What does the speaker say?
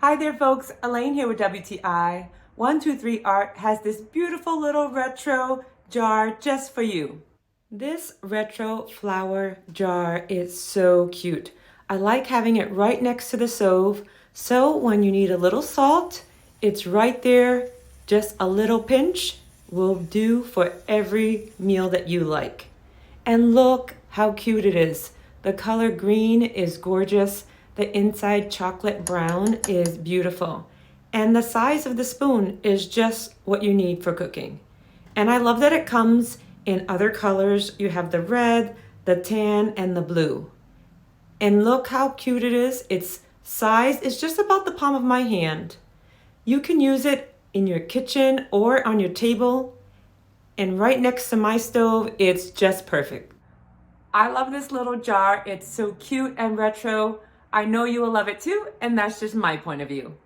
Hi there folks, Elaine here with WTI. 123 Art has this beautiful little retro jar just for you. This retro flower jar is so cute. I like having it right next to the stove, so when you need a little salt, it's right there. Just a little pinch will do for every meal that you like. And look how cute it is. The color green is gorgeous. The inside chocolate brown is beautiful. And the size of the spoon is just what you need for cooking. And I love that it comes in other colors. You have the red, the tan, and the blue. And look how cute it is. Its size is just about the palm of my hand. You can use it in your kitchen or on your table. And right next to my stove, it's just perfect. I love this little jar. It's so cute and retro. I know you will love it too, and that's just my point of view.